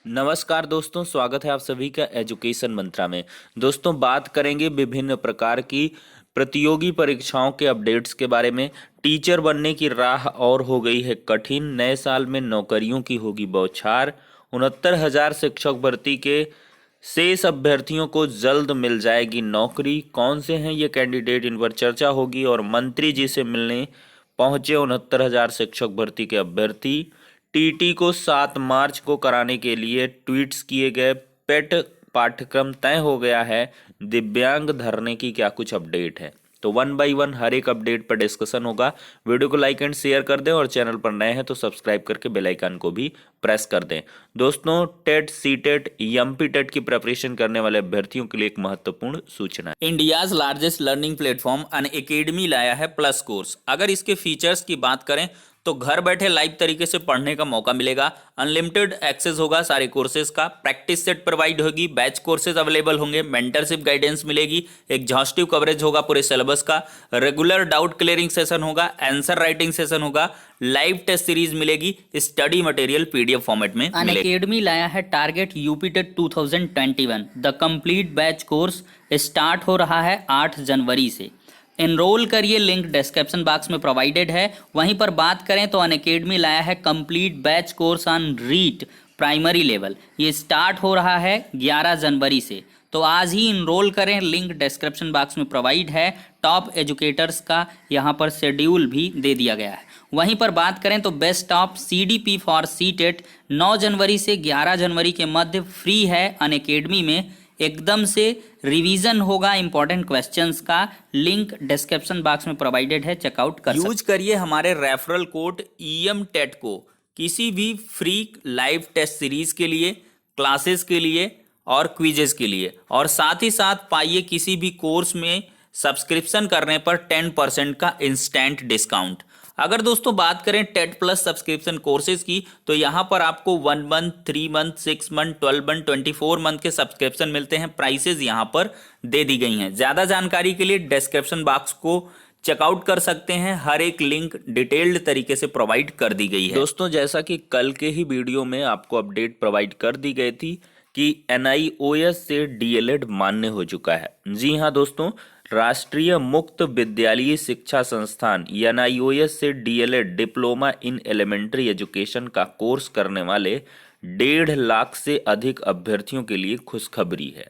नमस्कार दोस्तों, स्वागत है आप सभी का एजुकेशन मंत्रा में। दोस्तों, बात करेंगे विभिन्न प्रकार की प्रतियोगी परीक्षाओं के अपडेट्स के बारे में। टीचर बनने की राह और हो गई है कठिन, नए साल में नौकरियों की होगी बौछार। 69,000 शिक्षक भर्ती के शेष अभ्यर्थियों को जल्द मिल जाएगी नौकरी। कौन से हैं ये कैंडिडेट, इन पर चर्चा होगी। और मंत्री जी से मिलने पहुंचे 69,000 शिक्षक भर्ती के अभ्यर्थी। टीटी को 7 मार्च को कराने के लिए ट्वीट्स किए गए। पेट पाठ्यक्रम तय हो गया है। दिव्यांग धरने की क्या कुछ अपडेट है, तो वन बाय वन हर एक अपडेट पर डिस्कशन होगा। वीडियो को लाइक एंड शेयर कर दें और चैनल पर नए हैं तो सब्सक्राइब करके बेल आइकन को भी प्रेस कर दें। दोस्तों, टेट, सीटेट, एमपी टेट की प्रिपरेशन करने वाले अभ्यर्थियों के लिए एक महत्वपूर्ण सूचना है। India's largest learning platform Unacademy लाया है प्लस कोर्स। अगर इसके फीचर्स की बात करें तो घर बैठे लाइव तरीके से पढ़ने का मौका मिलेगा। अनलिमिटेड एक्सेस होगा सारे कोर्सेज का। प्रैक्टिस सेट प्रोवाइड होगी, बैच कोर्सेज अवेलेबल होंगे, मेंटरशिप गाइडेंस मिलेगी, एग्जॉस्टिव कवरेज होगा पूरे सिलेबस का, रेगुलर डाउट क्लियरिंग सेशन होगा, आंसर राइटिंग सेशन होगा, लाइव टेस्ट सीरीज मिलेगी, स्टडी मटेरियल पीडीएफ फॉर्मेट में मिलेगा। अनअकैडमी लाया है target UP TET 2021। The complete batch course start हो रहा है 8 जनवरी से। एनरोल करिए, लिंक डिस्क्रिप्शन बॉक्स में प्रोवाइडेड है। वहीं पर बात करें तो अनअकैडमी लाया है complete batch course on REET primary level. ये स्टार्ट हो रहा है 11 जनवरी से, तो आज ही इनरोल करें, लिंक डिस्क्रिप्शन बॉक्स में प्रोवाइड है। टॉप एजुकेटर्स का यहाँ पर शेड्यूल भी दे दिया गया है। वहीं पर बात करें तो best of CDP for CTET 9 जनवरी से 11 जनवरी के मध्य फ्री है अनअकैडमी में। एकदम से रिवीजन होगा इंपॉर्टेंट क्वेश्चंस का, लिंक डिस्क्रिप्शन बॉक्स में प्रोवाइडेड है, चेकआउट कर यूज करिए हमारे रेफरल कोड ईएम टेट को किसी भी फ्री लाइव टेस्ट सीरीज के लिए, क्लासेस के लिए और क्विजेस के लिए। और साथ ही साथ पाइए किसी भी कोर्स में सब्सक्रिप्शन करने पर 10% का इंस्टेंट डिस्काउंट। अगर दोस्तों बात करें टेट प्लस सब्सक्रिप्शन कोर्सेज की, तो यहाँ पर आपको 1 month, 3 month, 6 month, 12 month, 24 month के सब्सक्रिप्शन मिलते हैं। प्राइसेज यहाँ पर दे दी गई हैं। ज़्यादा जानकारी के लिए डिस्क्रिप्शन बॉक्स को चेकआउट कर सकते हैं। हर एक लिंक डिटेल्ड तरीके से प्रोवाइड कर दी गई है। दोस्तों, जैसा कि कल के ही वीडियो में आपको अपडेट प्रोवाइड कर दी गई थी कि एनआईओएस से डीएलएड मान्य हो चुका है। जी हाँ दोस्तों, राष्ट्रीय मुक्त विद्यालयी शिक्षा संस्थान एनआईओएस से DElEd diploma in elementary education का कोर्स करने वाले 1.5 लाख से अधिक अभ्यर्थियों के लिए खुशखबरी है।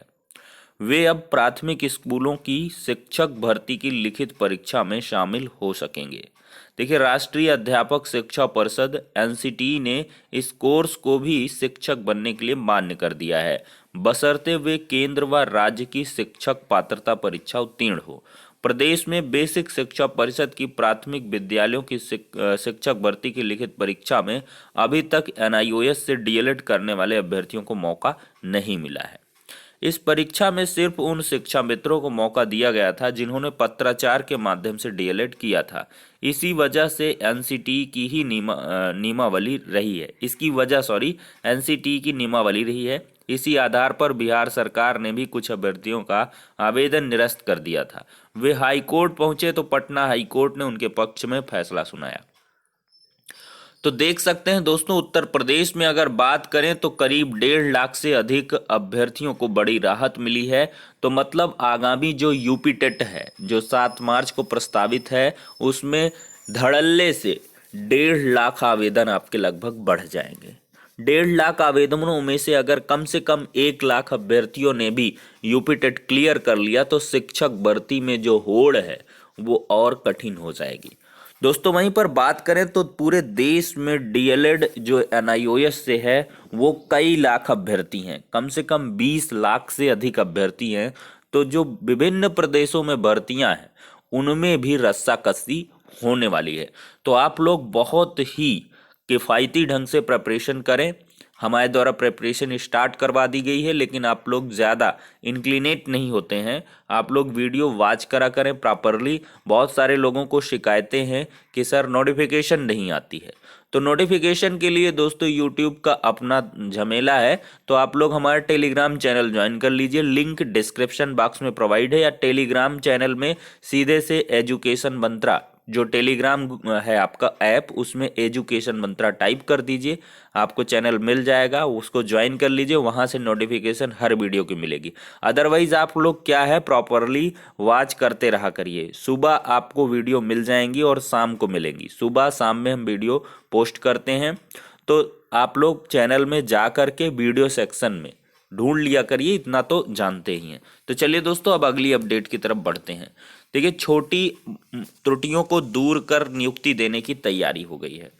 वे अब प्राथमिक स्कूलों की शिक्षक भर्ती की लिखित परीक्षा में शामिल हो सकेंगे। देखिए, राष्ट्रीय अध्यापक शिक्षा परिषद एनसीटी ने इस कोर्स को भी शिक्षक बनने के लिए मान्य कर दिया है, बशर्ते वे केंद्र व राज्य की शिक्षक पात्रता परीक्षा उत्तीर्ण हो। प्रदेश में बेसिक शिक्षा परिषद की प्राथमिक विद्यालयों की शिक्षक भर्ती की लिखित परीक्षा में अभी तक एनआईओएस से डीएलएड करने वाले अभ्यर्थियों को मौका नहीं मिला है। इस परीक्षा में सिर्फ उन शिक्षा मित्रों को मौका दिया गया था जिन्होंने पत्राचार के माध्यम से डीएलएड किया था। इसी वजह से एनसीटी की ही नियमावली रही है। एनसीटी की नियमावली रही है। इसी आधार पर बिहार सरकार ने भी कुछ अभ्यर्थियों का आवेदन निरस्त कर दिया था। वे हाई कोर्ट पहुंचे तो पटना हाई कोर्ट ने उनके पक्ष में फैसला सुनाया। तो देख सकते हैं दोस्तों, उत्तर प्रदेश में अगर बात करें तो करीब 1.5 लाख से अधिक अभ्यर्थियों को बड़ी राहत मिली है। तो मतलब आगामी जो यूपी टेट है, जो 7 मार्च को प्रस्तावित है, उसमें धड़ल्ले से 1.5 लाख आवेदन आपके लगभग बढ़ जाएंगे। 1.5 लाख आवेदनों में से अगर कम से कम 1 लाख अभ्यर्थियों ने भी यूपी टेट क्लियर कर लिया तो शिक्षक भर्ती में जो होड़ है वो और कठिन हो जाएगी। दोस्तों, वहीं पर बात करें तो पूरे देश में डीएलएड जो एनआईओएस से है वो कई लाख अभ्यर्थी हैं, कम से कम 20 लाख से अधिक अभ्यर्थी हैं। तो जो विभिन्न प्रदेशों में भर्तियां हैं उनमें भी रस्साकसी होने वाली है। तो आप लोग बहुत ही किफ़ायती ढंग से प्रिपरेशन करें। हमारे द्वारा प्रिपरेशन स्टार्ट करवा दी गई है, लेकिन आप लोग ज़्यादा इंक्लिनेट नहीं होते हैं। आप लोग वीडियो वॉच करा करें प्रॉपरली। बहुत सारे लोगों को शिकायतें हैं कि सर नोटिफिकेशन नहीं आती है। तो नोटिफिकेशन के लिए दोस्तों यूट्यूब का अपना झमेला है। तो आप लोग हमारा टेलीग्राम चैनल ज्वाइन कर लीजिए, लिंक डिस्क्रिप्शन बॉक्स में प्रोवाइड है, या टेलीग्राम चैनल में सीधे से एजुकेशन मंत्रा जो टेलीग्राम है आपका ऐप, उसमें एजुकेशन मंत्रा टाइप कर दीजिए, आपको चैनल मिल जाएगा, उसको ज्वाइन कर लीजिए, वहां से नोटिफिकेशन हर वीडियो की मिलेगी। अदरवाइज आप लोग क्या है, प्रॉपरली वॉच करते रहा करिए। सुबह आपको वीडियो मिल जाएंगी और शाम को मिलेंगी, सुबह शाम में हम वीडियो पोस्ट करते हैं। तो आप लोग चैनल में जा करके वीडियो सेक्शन में ढूंढ लिया करिए, इतना तो जानते ही हैं। तो चलिए दोस्तों, अब अगली अपडेट की तरफ बढ़ते हैं। देखिए, छोटी त्रुटियों को दूर कर नियुक्ति देने की तैयारी हो गई है।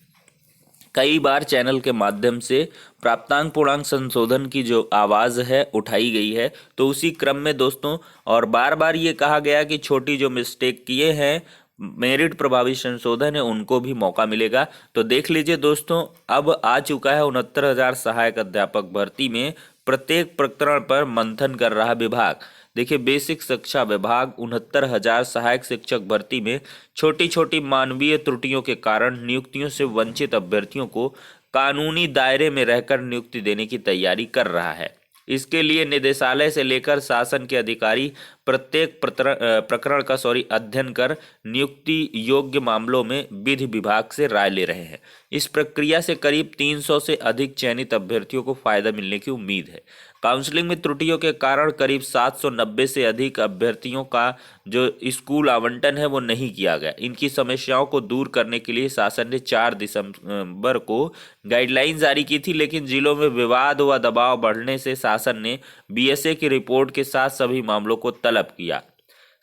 कई बार चैनल के माध्यम से प्राप्तांक पूर्णांक संशोधन की जो आवाज़ है उठाई गई है, तो उसी क्रम में दोस्तों और बार बार ये कहा गया कि छोटी जो मिस्टेक किए हैं, मेरिट प्रभावी संशोधन है, उनको भी मौका मिलेगा। तो देख लीजिए दोस्तों, अब आ चुका है 69,000 सहायक अध्यापक भर्ती में प्रत्येक प्रकरण पर मंथन कर रहा विभाग। देखिए, बेसिक शिक्षा विभाग 69,000 सहायक शिक्षक भर्ती में छोटी छोटी मानवीय त्रुटियों के कारण नियुक्तियों से वंचित अभ्यर्थियों को कानूनी दायरे में रहकर नियुक्ति देने की तैयारी कर रहा है। इसके लिए निदेशालय से लेकर शासन के अधिकारी प्रत्येक प्रकरण का अध्ययन कर नियुक्ति योग्य मामलों में विधि विभाग से राय ले रहे हैं। इस प्रक्रिया से करीब 300 से अधिक चयनित अभ्यर्थियों को फायदा मिलने की उम्मीद है। काउंसलिंग में त्रुटियों के कारण करीब 790 से अधिक अभ्यर्थियों का जो स्कूल आवंटन है वो नहीं किया गया। इनकी समस्याओं को दूर करने के लिए शासन ने 4 दिसंबर को गाइडलाइन जारी की थी, लेकिन जिलों में विवाद व दबाव बढ़ने से शासन ने बीएसए की रिपोर्ट के साथ सभी मामलों को तलब किया।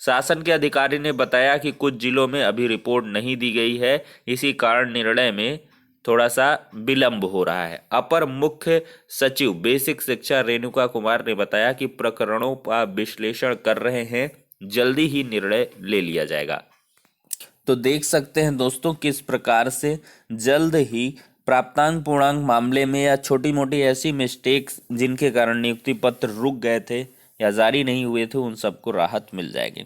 शासन के अधिकारी ने बताया कि कुछ जिलों में अभी रिपोर्ट नहीं दी गई है, इसी कारण निर्णय में थोड़ा सा विलंब हो रहा है। अपर मुख्य सचिव बेसिक शिक्षा रेणुका कुमार ने बताया कि प्रकरणों का विश्लेषण कर रहे हैं, जल्दी ही निर्णय ले लिया जाएगा। तो देख सकते हैं दोस्तों किस प्रकार से जल्द ही प्राप्तांक पूर्णांक मामले में या छोटी मोटी ऐसी मिस्टेक्स जिनके कारण नियुक्ति पत्र रुक गए थे या जारी नहीं हुए थे, उन सबको राहत मिल जाएगी।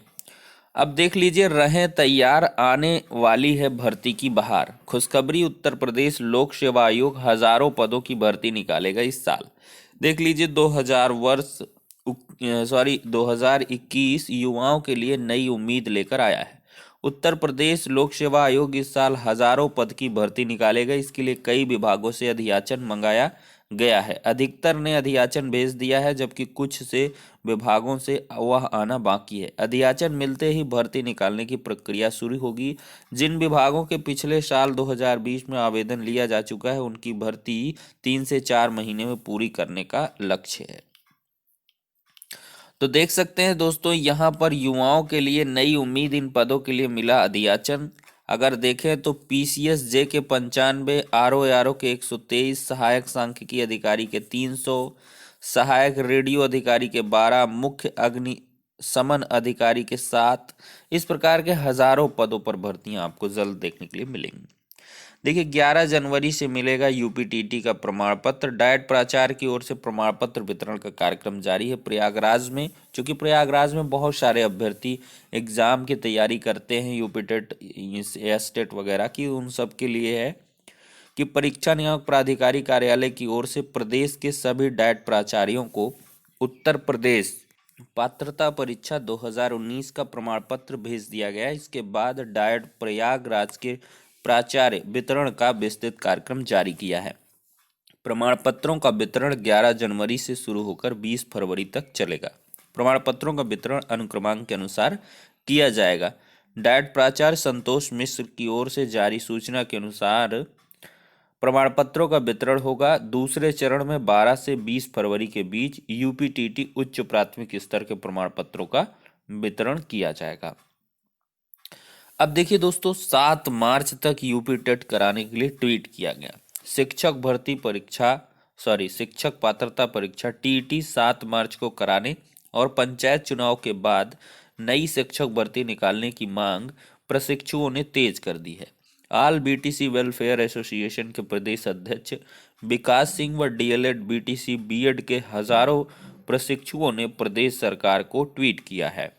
अब देख लीजिए, रहें तैयार, आने वाली है भर्ती की बहार। खुशखबरी, उत्तर प्रदेश लोक सेवा आयोग हजारों पदों की भर्ती निकालेगा इस साल। देख लीजिए, 2021 युवाओं के लिए नई उम्मीद लेकर आया है। उत्तर प्रदेश लोक सेवा आयोग इस साल हजारों पद की भर्ती निकालेगा। इसके लिए कई विभागों से अधियाचन मंगाया गया है। अधिकतर ने अधियाचन भेज दिया है, जबकि कुछ से विभागों से वह आना बाकी है। अधियाचन मिलते ही भर्ती निकालने की प्रक्रिया शुरू होगी। जिन विभागों के पिछले साल 2020 में आवेदन लिया जा चुका है, उनकी भर्ती 3 से 4 महीने में पूरी करने का लक्ष्य है। तो देख सकते हैं दोस्तों, यहाँ पर युवाओं के लिए नई उम्मीद, इन पदों के लिए मिला अधियाचन। अगर देखें तो पीसीएस जे के 95, आरओ के 123, सहायक सांख्यिकी अधिकारी के 300, सहायक रेडियो अधिकारी के 12, मुख्य अग्निशमन अधिकारी के 7, इस प्रकार के हजारों पदों पर भर्तियां आपको जल्द देखने के लिए मिलेंगी। देखिए, 11 जनवरी से मिलेगा यूपीटीटी का प्रमाण पत्र। डाइट प्राचार्य की ओर से प्रमाण पत्र वितरण का कार्यक्रम जारी है प्रयागराज में, क्योंकि प्रयागराज में बहुत सारे अभ्यर्थी एग्जाम की तैयारी करते हैं, यूपीटेट, एस्टेट वगैरह की, उन सब के लिए है कि परीक्षा नियामक प्राधिकारी कार्यालय की ओर से प्रदेश के सभी डाइट प्राचार्यों को उत्तर प्रदेश पात्रता परीक्षा 2019 का प्रमाण पत्र भेज दिया गया। इसके बाद डाइट प्रयागराज के प्राचार्य वितरण का विस्तृत कार्यक्रम जारी किया है। प्रमाण पत्रों का वितरण 11 जनवरी से शुरू होकर 20 फरवरी तक चलेगा। प्रमाण पत्रों का वितरण अनुक्रमांक के अनुसार किया जाएगा। डाइट प्राचार्य संतोष मिश्र की ओर से जारी सूचना के अनुसार प्रमाण पत्रों का वितरण होगा। दूसरे चरण में 12 से 20 फरवरी के बीच यूपीटीटी उच्च प्राथमिक स्तर के प्रमाण पत्रों का वितरण किया जाएगा। अब देखिए दोस्तों, 7 मार्च तक यूपी टेट कराने के लिए ट्वीट किया गया। शिक्षक पात्रता परीक्षा टीईटी 7 मार्च को कराने और पंचायत चुनाव के बाद नई शिक्षक भर्ती निकालने की मांग प्रशिक्षुओं ने तेज कर दी है। ऑल बीटीसी वेलफेयर एसोसिएशन के प्रदेश अध्यक्ष विकास सिंह व डीएलएड बीटीसी बीएड के हजारों प्रशिक्षुओं ने प्रदेश सरकार को ट्वीट किया है।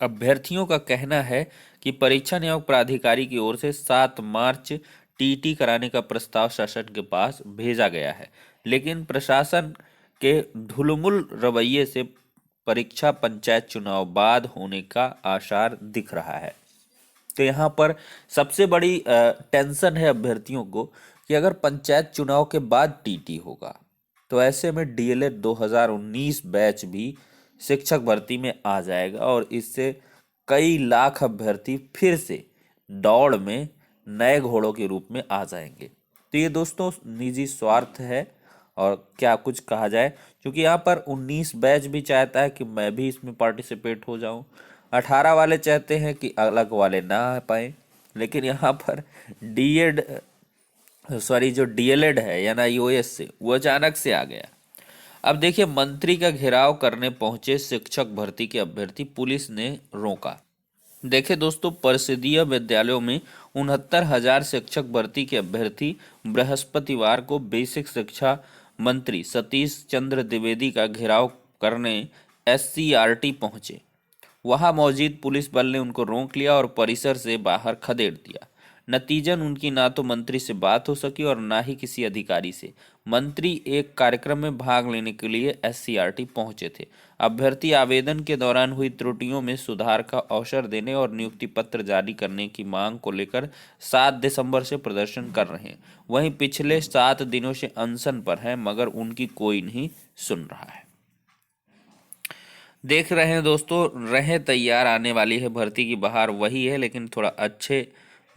अभ्यर्थियों का कहना है कि परीक्षा नियामक प्राधिकारी की ओर से 7 मार्च टीटी कराने का प्रस्ताव शासन के पास भेजा गया है, लेकिन प्रशासन के ढुलमुल रवैये से परीक्षा पंचायत चुनाव बाद होने का आसार दिख रहा है। तो यहाँ पर सबसे बड़ी टेंशन है अभ्यर्थियों को कि अगर पंचायत चुनाव के बाद टीटी होगा तो ऐसे में डीएलएड 2019 बैच भी शिक्षक भर्ती में आ जाएगा और इससे कई लाख अभ्यर्थी फिर से दौड़ में नए घोड़ों के रूप में आ जाएंगे। तो ये दोस्तों निजी स्वार्थ है और क्या कुछ कहा जाए, क्योंकि यहाँ पर 19 बैच भी चाहता है कि मैं भी इसमें पार्टिसिपेट हो जाऊं, 18 वाले चाहते हैं कि अलग वाले ना आ पाए, लेकिन यहाँ पर जो डीएलएड है या ना यूएस से वो अचानक से आ गया। अब देखिए, मंत्री का घेराव करने पहुंचे शिक्षक भर्ती के अभ्यर्थी, पुलिस ने रोका। देखिए दोस्तों, परिषदीय विद्यालयों में 69,000 शिक्षक भर्ती के अभ्यर्थी बृहस्पतिवार को बेसिक शिक्षा मंत्री सतीश चंद्र द्विवेदी का घेराव करने एससीईआरटी पहुंचे। वहां मौजूद पुलिस बल ने उनको रोक लिया और परिसर से बाहर खदेड़ दिया। नतीजन उनकी ना तो मंत्री से बात हो सकी और ना ही किसी अधिकारी से। मंत्री एक कार्यक्रम में भाग लेने के लिए एससीईआरटी पहुंचे थे। अभ्यर्थी आवेदन के दौरान हुई त्रुटियों में सुधार का अवसर देने और नियुक्ति पत्र जारी करने की मांग को लेकर 7 दिसंबर से प्रदर्शन कर रहे हैं। वहीं पिछले 7 दिनों से अनशन पर हैं, मगर उनकी कोई नहीं सुन रहा है। देख रहे हैं दोस्तों, रहे तैयार, आने वाली है भर्ती की बहार, वही है लेकिन थोड़ा अच्छे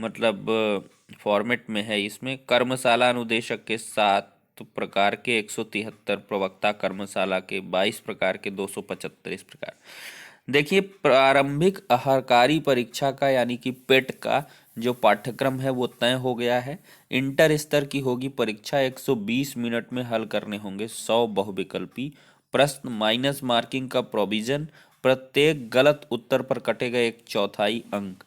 फॉर्मेट में है। इसमें कर्मशाला अनुदेशक के 7 प्रकार के 173 प्रवक्ता, कर्मशाला के 22 प्रकार के 275 इस प्रकार। देखिए, प्रारंभिक अहर्कारी परीक्षा का यानी कि पेट का जो पाठ्यक्रम है वो तय हो गया है। इंटर स्तर की होगी परीक्षा, 120 मिनट में हल करने होंगे 100 बहुविकल्पी प्रश्न, माइनस मार्किंग का प्रोविजन, प्रत्येक गलत उत्तर पर कटेगा 1/4 अंक।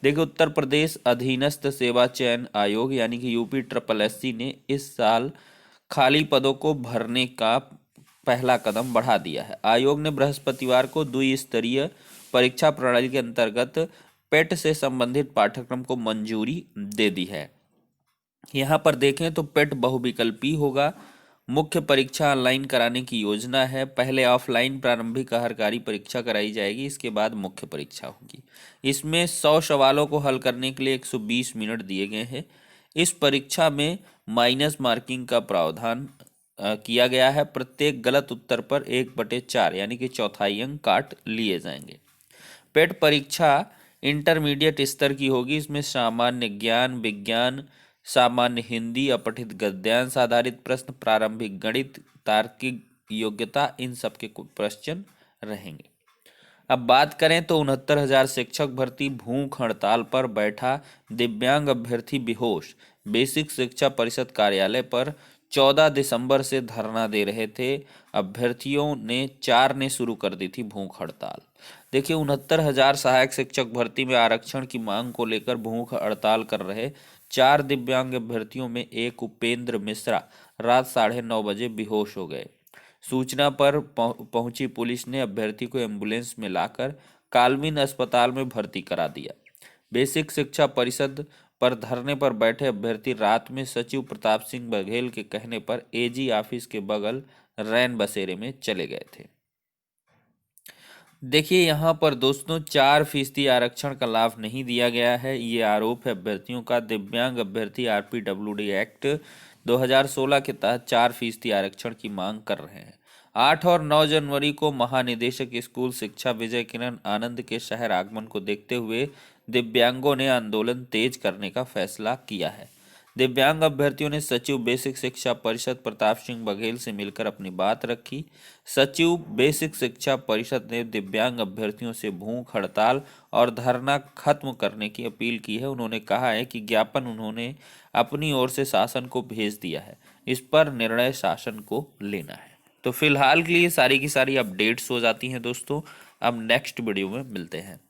देखिए, उत्तर प्रदेश अधीनस्थ सेवा चयन आयोग यानी कि UPSSC ने इस साल खाली पदों को भरने का पहला कदम बढ़ा दिया है। आयोग ने बृहस्पतिवार को द्विस्तरीय परीक्षा प्रणाली के अंतर्गत पेट से संबंधित पाठ्यक्रम को मंजूरी दे दी है। यहाँ पर देखें तो पेट बहुविकल्पी होगा। मुख्य परीक्षा ऑनलाइन कराने की योजना है। पहले ऑफलाइन प्रारंभिक अहर्कारी परीक्षा कराई जाएगी, इसके बाद मुख्य परीक्षा होगी। इसमें 100 सवालों को हल करने के लिए 120 मिनट दिए गए हैं। इस परीक्षा में माइनस मार्किंग का प्रावधान किया गया है। प्रत्येक गलत उत्तर पर 1/4 यानी कि 1/4 अंक काट लिए जाएंगे। पेट परीक्षा इंटरमीडिएट स्तर की होगी। इसमें सामान्य ज्ञान, विज्ञान, सामान्य हिंदी, अपठित गद्यांश आधारित प्रश्न, प्रारंभिक गणित, तार्किक योग्यता, इन सब के प्रश्न रहेंगे। अब बात करें तो 69,000 शिक्षक भर्ती, भूख हड़ताल पर बैठा दिव्यांग अभ्यर्थी बेहोश। बेसिक शिक्षा परिषद कार्यालय पर 14 दिसंबर से धरना दे रहे थे। अभ्यर्थियों ने 4 ने शुरू कर दी थी भूख हड़ताल। देखिए, 69,000 सहायक शिक्षक भर्ती में आरक्षण की मांग को लेकर भूख हड़ताल कर रहे 4 दिव्यांग अभ्यर्थियों में एक उपेंद्र मिश्रा रात 9:30 बजे बेहोश हो गए। सूचना पर पहुंची पुलिस ने अभ्यर्थी को एम्बुलेंस में लाकर कालमिन अस्पताल में भर्ती करा दिया। बेसिक शिक्षा परिषद पर धरने पर बैठे अभ्यर्थी रात में सचिव प्रताप सिंह बघेल के कहने पर एजी ऑफिस के बगल रैन बसेरे में चले गए थे। देखिए, यहाँ पर दोस्तों 4% आरक्षण का लाभ नहीं दिया गया है, ये आरोप है अभ्यर्थियों का। दिव्यांग अभ्यर्थी RPWD एक्ट 2016 के तहत 4% आरक्षण की मांग कर रहे हैं। 8 और 9 जनवरी को महानिदेशक स्कूल शिक्षा विजय किरण आनंद के शहर आगमन को देखते हुए दिव्यांगों ने आंदोलन तेज करने का फैसला किया है। दिव्यांग अभ्यर्थियों ने सचिव बेसिक शिक्षा परिषद प्रताप सिंह बघेल से मिलकर अपनी बात रखी। सचिव बेसिक शिक्षा परिषद ने दिव्यांग अभ्यर्थियों से भूख हड़ताल और धरना खत्म करने की अपील की है। उन्होंने कहा है कि ज्ञापन उन्होंने अपनी ओर से शासन को भेज दिया है, इस पर निर्णय शासन को लेना है। तो फिलहाल के लिए सारी की सारी अपडेट्स हो जाती हैं दोस्तों। अब नेक्स्ट वीडियो में मिलते हैं।